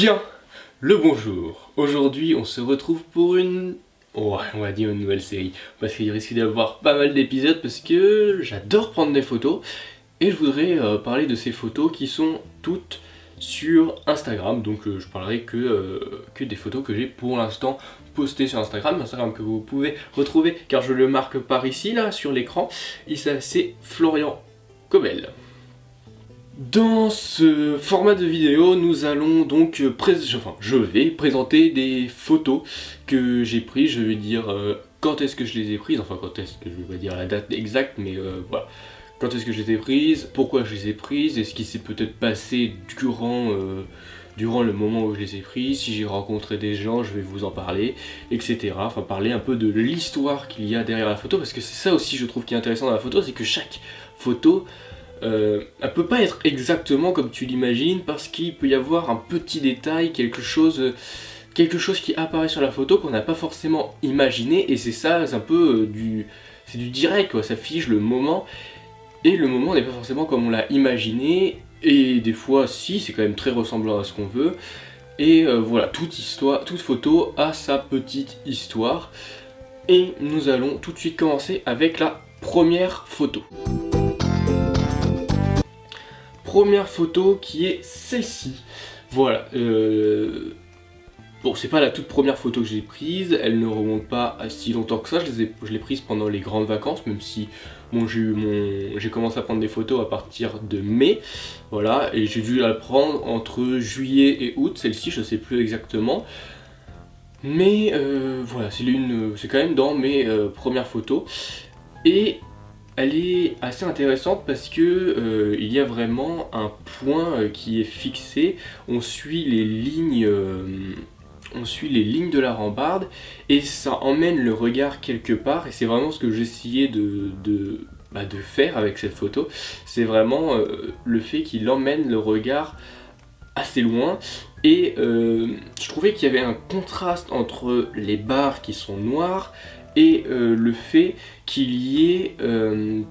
Bien, le bonjour. Aujourd'hui, on se retrouve pour une... Ouais, on va dire une nouvelle série. Parce qu'il risque d'y avoir pas mal d'épisodes parce que j'adore prendre des photos. Et je voudrais parler de ces photos qui sont toutes sur Instagram. Donc je parlerai que des photos que j'ai pour l'instant postées sur Instagram. Instagram que vous pouvez retrouver car je le marque par ici, là, sur l'écran. C'est Florian Cobel. Dans ce format de vidéo, nous allons donc je vais présenter des photos que j'ai prises. Je vais dire quand est-ce que je les ai prises, enfin quand est-ce que je vais pas dire la date exacte, mais voilà. Quand est-ce que je les ai prises, pourquoi je les ai prises, et ce qui s'est peut-être passé durant le moment où je les ai prises, si j'ai rencontré des gens, je vais vous en parler, etc. Enfin parler un peu de l'histoire qu'il y a derrière la photo, parce que c'est ça aussi je trouve qui est intéressant dans la photo, c'est que chaque photo elle peut pas être exactement comme tu l'imagines parce qu'il peut y avoir un petit détail, quelque chose qui apparaît sur la photo qu'on n'a pas forcément imaginé, et c'est ça, c'est un peu c'est du direct quoi, ça fige le moment, et le moment n'est pas forcément comme on l'a imaginé, et des fois si, c'est quand même très ressemblant à ce qu'on veut, et voilà, toute photo a sa petite histoire, et nous allons tout de suite commencer avec la première photo. Première photo qui est celle-ci. Voilà. Bon, c'est pas la toute première photo que j'ai prise, elle ne remonte pas à si longtemps que ça, je l'ai prise pendant les grandes vacances, même si bon, j'ai commencé à prendre des photos à partir de mai, voilà, et j'ai dû la prendre entre juillet et août, celle-ci, je sais plus exactement, mais voilà, c'est quand même dans mes premières photos, et elle est assez intéressante parce que il y a vraiment un point qui est fixé, on suit les lignes de la rambarde et ça emmène le regard quelque part, et c'est vraiment ce que j'essayais de faire avec cette photo, c'est vraiment le fait qu'il emmène le regard assez loin, et je trouvais qu'il y avait un contraste entre les barres qui sont noires et le fait qu'il y ait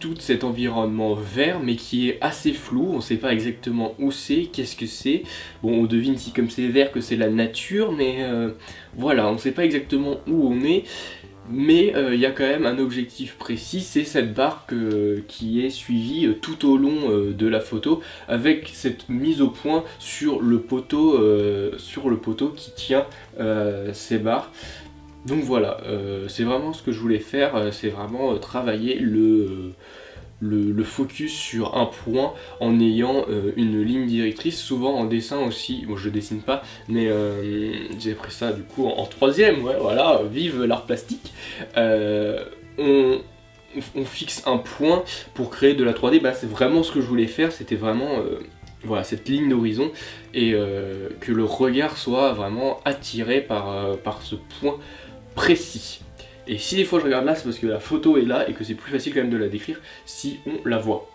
tout cet environnement vert mais qui est assez flou, on ne sait pas exactement où c'est, qu'est-ce que c'est. Bon, on devine si comme c'est vert que c'est la nature, mais voilà, on ne sait pas exactement où on est, mais il y a quand même un objectif précis, c'est cette barre qui est suivie tout au long de la photo, avec cette mise au point sur le poteau qui tient ces barres. Donc voilà, c'est vraiment ce que je voulais faire, c'est vraiment travailler le focus sur un point en ayant une ligne directrice, souvent en dessin aussi. Bon, je dessine pas, mais j'ai pris ça du coup en troisième, ouais, voilà, vive l'art plastique. On fixe un point pour créer de la 3D, bah, c'est vraiment ce que je voulais faire, c'était vraiment voilà, cette ligne d'horizon, et que le regard soit vraiment attiré par ce point précis. Et si des fois je regarde là, c'est parce que la photo est là et que c'est plus facile quand même de la décrire si on la voit.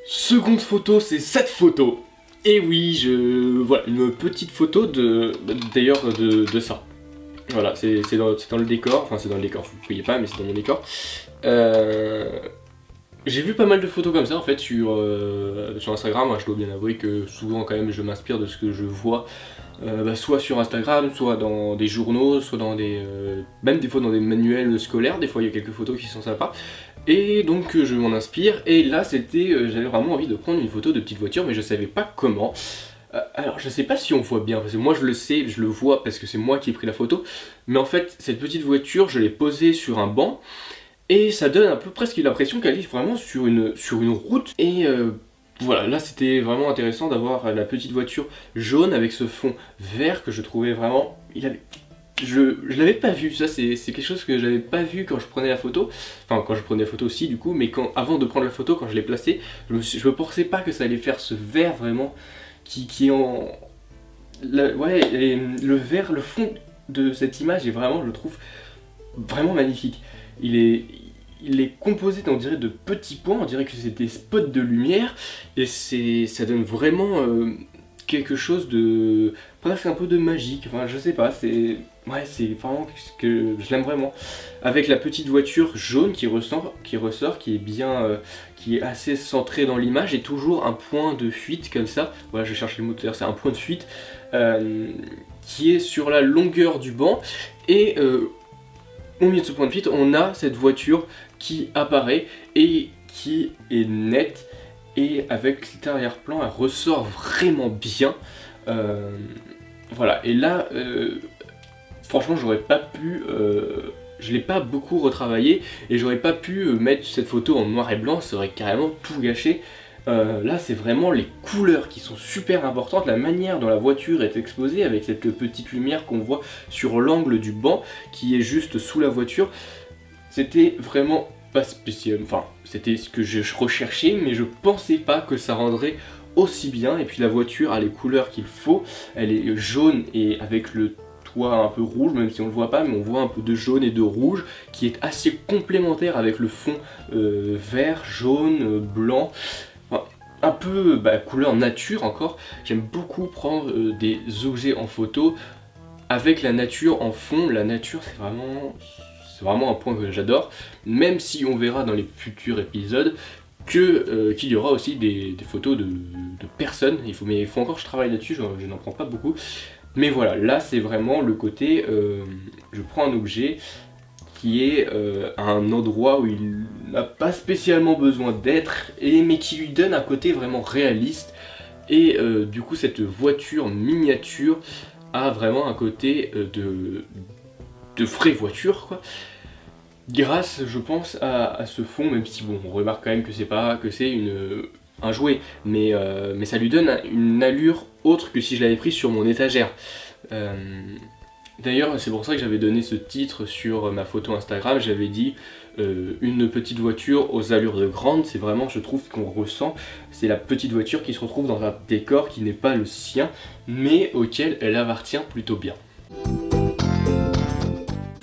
Seconde photo, c'est cette photo. Et oui, voilà, une petite photo d'ailleurs de ça. Voilà, c'est dans le décor, enfin c'est dans le décor, vous ne voyez pas, mais c'est dans mon décor. J'ai vu pas mal de photos comme ça en fait sur Instagram. Moi, je dois bien avouer que souvent quand même je m'inspire de ce que je vois, soit sur Instagram, soit dans des journaux, soit dans même des fois dans des manuels scolaires. Des fois il y a quelques photos qui sont sympas, et donc je m'en inspire. Et là j'avais vraiment envie de prendre une photo de petite voiture, mais je savais pas comment. Alors je sais pas si on voit bien, parce que moi je le sais, je le vois parce que c'est moi qui ai pris la photo, mais en fait cette petite voiture je l'ai posée sur un banc, et ça donne un peu presque l'impression qu'elle est vraiment sur une route, et voilà, là c'était vraiment intéressant d'avoir la petite voiture jaune avec ce fond vert que je trouvais vraiment... Je l'avais pas vu, ça c'est quelque chose que j'avais pas vu quand je prenais la photo, enfin quand je prenais la photo aussi du coup, mais avant de prendre la photo, quand je l'ai placée, je me pensais pas que ça allait faire ce vert vraiment qui est en... ouais, et le vert, le fond de cette image est vraiment, je le trouve vraiment magnifique. Il est composé, on dirait, de petits points, on dirait que c'est des spots de lumière, et ça donne vraiment quelque chose de presque un peu de magique, enfin je sais pas, c'est vraiment ce que je l'aime vraiment. Avec la petite voiture jaune qui est bien, qui est assez centrée dans l'image et toujours un point de fuite comme ça, voilà je cherche le mot tout à l'heure, c'est un point de fuite qui est sur la longueur du banc et au milieu de ce point de fuite on a cette voiture qui apparaît et qui est nette. Et avec cet arrière-plan, elle ressort vraiment bien. Voilà, et là, franchement, j'aurais pas pu... je l'ai pas beaucoup retravaillé, et j'aurais pas pu mettre cette photo en noir et blanc, ça aurait carrément tout gâché. Là, c'est vraiment les couleurs qui sont super importantes, la manière dont la voiture est exposée, avec cette petite lumière qu'on voit sur l'angle du banc, qui est juste sous la voiture. C'était vraiment pas spécial, enfin c'était ce que je recherchais, mais je pensais pas que ça rendrait aussi bien. Et puis la voiture a les couleurs qu'il faut, elle est jaune et avec le toit un peu rouge, même si on le voit pas, mais on voit un peu de jaune et de rouge qui est assez complémentaire avec le fond vert, jaune, blanc, enfin, un peu couleur nature encore. J'aime beaucoup prendre des objets en photo avec la nature en fond. La nature c'est vraiment un point que j'adore, même si on verra dans les futurs épisodes qu'il y aura aussi des photos de personnes, mais il faut encore que je travaille là-dessus, je n'en prends pas beaucoup. Mais voilà, là c'est vraiment le côté, je prends un objet qui est à un endroit où il n'a pas spécialement besoin d'être, mais qui lui donne un côté vraiment réaliste. Et du coup cette voiture miniature a vraiment un côté de vraie voiture quoi, grâce je pense à ce fond, même si bon on remarque quand même que c'est un jouet, mais ça lui donne une allure autre que si je l'avais pris sur mon étagère. D'ailleurs c'est pour ça que j'avais donné ce titre sur ma photo Instagram, j'avais dit une petite voiture aux allures de grande. C'est vraiment, je trouve qu'on ressent, c'est la petite voiture qui se retrouve dans un décor qui n'est pas le sien, mais auquel elle appartient plutôt bien.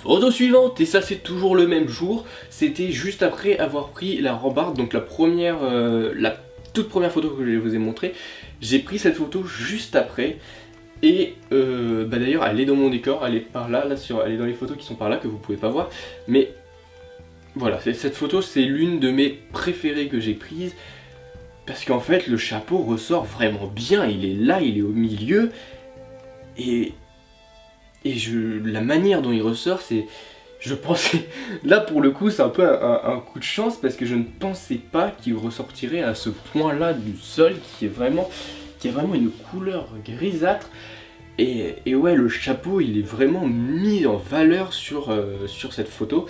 Photo suivante, et ça c'est toujours le même jour, c'était juste après avoir pris la rambarde, donc la toute première photo que je vous ai montrée. J'ai pris cette photo juste après, et d'ailleurs elle est dans mon décor, elle est par là, elle est dans les photos qui sont par là que vous pouvez pas voir, mais voilà, cette photo c'est l'une de mes préférées que j'ai prises, parce qu'en fait le chapeau ressort vraiment bien, il est là, il est au milieu, et la manière dont il ressort, je pensais, là pour le coup c'est un peu un coup de chance, parce que je ne pensais pas qu'il ressortirait à ce point là du sol, qui est vraiment une couleur grisâtre, et ouais, le chapeau il est vraiment mis en valeur sur cette photo.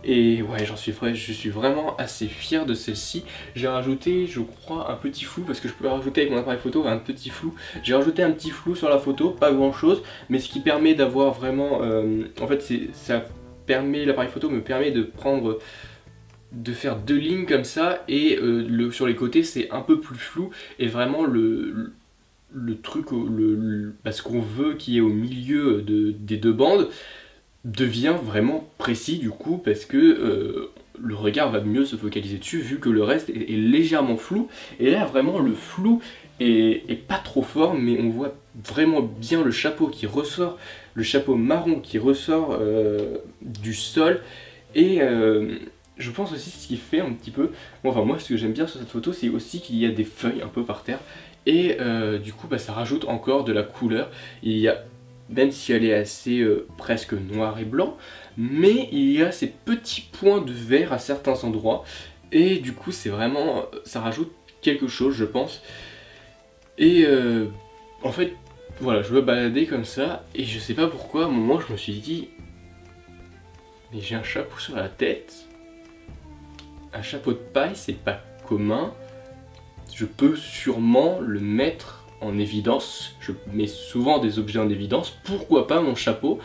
Et ouais, je suis vraiment assez fier de celle-ci. J'ai rajouté, je crois, un petit flou, parce que je peux rajouter avec mon appareil photo un petit flou. J'ai rajouté un petit flou sur la photo, pas grand chose, mais ce qui permet d'avoir vraiment... en fait, l'appareil photo me permet de faire deux lignes comme ça, et sur les côtés c'est un peu plus flou, et vraiment le truc, ce qu'on veut qui est au milieu des deux bandes, devient vraiment précis du coup, parce que le regard va mieux se focaliser dessus vu que le reste est légèrement flou. Et là vraiment le flou est pas trop fort, mais on voit vraiment bien le chapeau qui ressort, le chapeau marron qui ressort du sol. Et je pense aussi ce qui fait un petit peu, enfin moi ce que j'aime bien sur cette photo, c'est aussi qu'il y a des feuilles un peu par terre, et du coup ça rajoute encore de la couleur. Il y a, même si elle est assez presque noir et blanc, mais il y a ces petits points de vert à certains endroits, et du coup c'est vraiment, ça rajoute quelque chose je pense. Et en fait voilà, je me baladais comme ça, et je sais pas pourquoi à un moment je me suis dit, mais j'ai un chapeau sur la tête, un chapeau de paille c'est pas commun, je peux sûrement le mettre en évidence, je mets souvent des objets en évidence, pourquoi pas mon chapeau.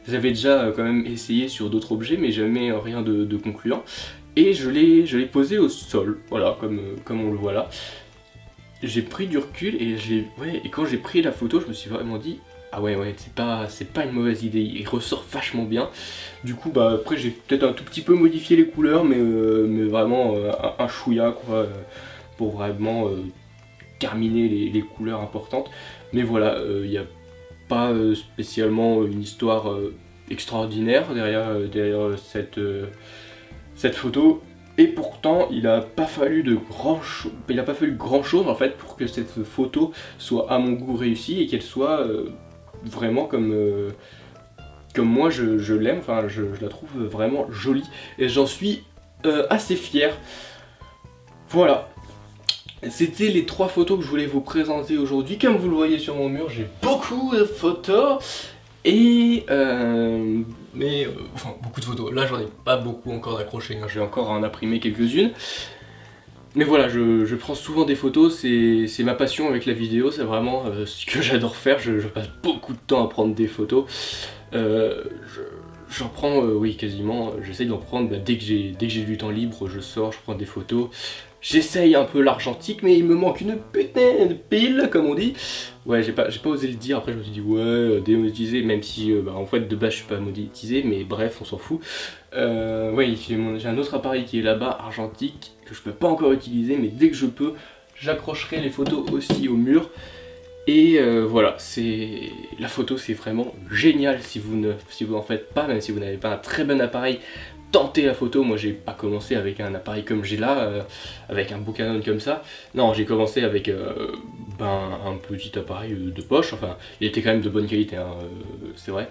J'avais déjà quand même essayé sur d'autres objets, mais jamais rien de concluant, et je l'ai posé au sol, voilà, comme on le voit là. J'ai pris du recul, et quand j'ai pris la photo, je me suis vraiment dit, ah ouais, c'est pas une mauvaise idée, il ressort vachement bien. Du coup après j'ai peut-être un tout petit peu modifié les couleurs, mais vraiment un chouïa quoi, pour vraiment terminer les couleurs importantes. Mais voilà, il n'y a pas spécialement une histoire extraordinaire derrière cette photo. Et pourtant, il n'a pas fallu grand chose en fait pour que cette photo soit à mon goût réussie et qu'elle soit vraiment comme moi je l'aime. Enfin, je la trouve vraiment jolie et j'en suis assez fier. Voilà. C'était les 3 photos que je voulais vous présenter aujourd'hui. Comme vous le voyez sur mon mur, j'ai beaucoup de photos. Et enfin beaucoup de photos. Là j'en ai pas beaucoup encore d'accrochées, hein. Je vais encore en imprimer quelques-unes. Mais voilà, je prends souvent des photos, c'est ma passion avec la vidéo, c'est vraiment ce que j'adore faire. Je passe beaucoup de temps à prendre des photos. J'en prends, oui quasiment, j'essaye d'en prendre dès que j'ai du temps libre, je sors, je prends des photos. J'essaye un peu l'argentique, mais il me manque une putain de pile, comme on dit. Ouais, j'ai pas osé le dire, après je me suis dit ouais, démonétisé, même si en fait de base je suis pas monétisé, mais bref, on s'en fout. Ouais, j'ai un autre appareil qui est là-bas, argentique, que je peux pas encore utiliser, mais dès que je peux, j'accrocherai les photos aussi au mur. Et voilà, la photo c'est vraiment génial si vous en faites pas, même si vous n'avez pas un très bon appareil. Tenter la photo. Moi j'ai pas commencé avec un appareil comme j'ai là, avec un beau Canon comme ça. Non, j'ai commencé avec un petit appareil de poche. Enfin, il était quand même de bonne qualité, hein, c'est vrai.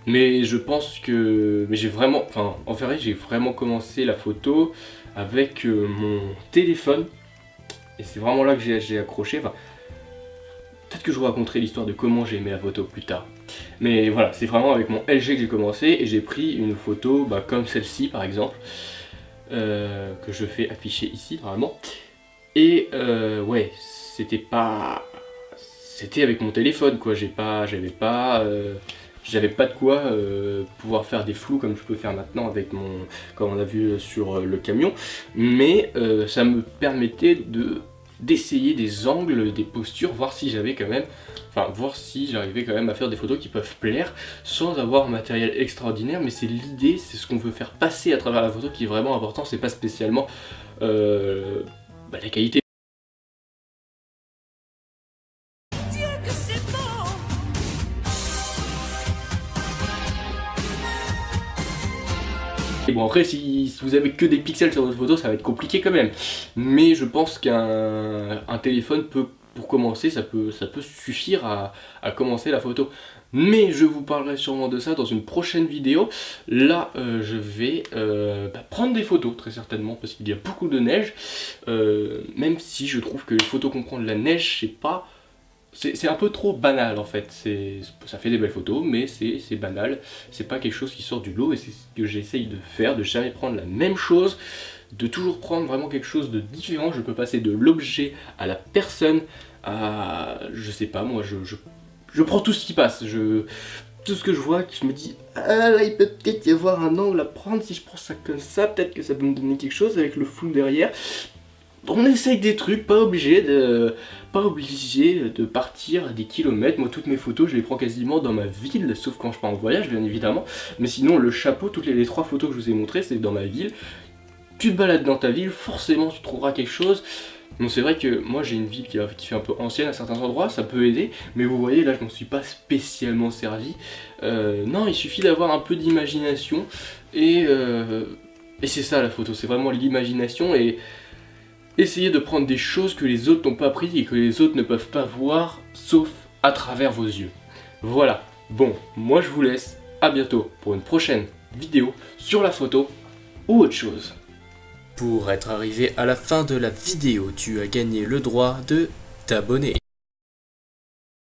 Mais je pense que, j'ai vraiment, enfin en vrai j'ai vraiment commencé la photo avec mon téléphone. Et c'est vraiment là que j'ai accroché. Enfin, peut-être que je vous raconterai l'histoire de comment j'ai aimé la photo plus tard. Mais voilà, c'est vraiment avec mon LG que j'ai commencé et j'ai pris une photo comme celle-ci par exemple, que je fais afficher ici normalement. Et ouais, c'était avec mon téléphone quoi, j'avais pas de quoi pouvoir faire des flous comme je peux faire maintenant avec comme on a vu sur le camion. Mais ça me permettait d'essayer des angles, des postures, voir si j'arrivais quand même à faire des photos qui peuvent plaire sans avoir un matériel extraordinaire. Mais c'est l'idée, c'est ce qu'on veut faire passer à travers la photo qui est vraiment important, c'est pas spécialement la qualité. Et bon après si vous avez que des pixels sur votre photo ça va être compliqué quand même. Mais je pense qu'un téléphone peut, pour commencer, ça peut suffire à commencer la photo. Mais je vous parlerai sûrement de ça dans une prochaine vidéo. Là je vais prendre des photos très certainement parce qu'il y a beaucoup de neige. Même si je trouve que les photos qu'on prend de la neige c'est un peu trop banal en fait, ça fait des belles photos mais c'est banal, c'est pas quelque chose qui sort du lot et c'est ce que j'essaye de faire, de jamais prendre la même chose, de toujours prendre vraiment quelque chose de différent. Je peux passer de l'objet à la personne, à je sais pas moi, je prends tout ce qui passe, tout ce que je vois, je me dis ah là il peut peut-être y avoir un angle à prendre, si je prends ça comme ça, peut-être que ça peut me donner quelque chose avec le flou derrière. On essaye des trucs, pas obligé de partir des kilomètres. Moi toutes mes photos je les prends quasiment dans ma ville, sauf quand je pars en voyage bien évidemment. Mais sinon le chapeau, toutes les 3 photos que je vous ai montrées c'est dans ma ville. Tu te balades dans ta ville, forcément tu trouveras quelque chose. Bon c'est vrai que moi j'ai une ville qui fait un peu ancienne à certains endroits, ça peut aider. Mais vous voyez là je m'en suis pas spécialement servi. Non, il suffit d'avoir un peu d'imagination. Et c'est ça la photo, c'est vraiment l'imagination et essayez de prendre des choses que les autres n'ont pas prises et que les autres ne peuvent pas voir, sauf à travers vos yeux. Voilà, bon, moi je vous laisse, à bientôt pour une prochaine vidéo sur la photo ou autre chose. Pour être arrivé à la fin de la vidéo, tu as gagné le droit de t'abonner.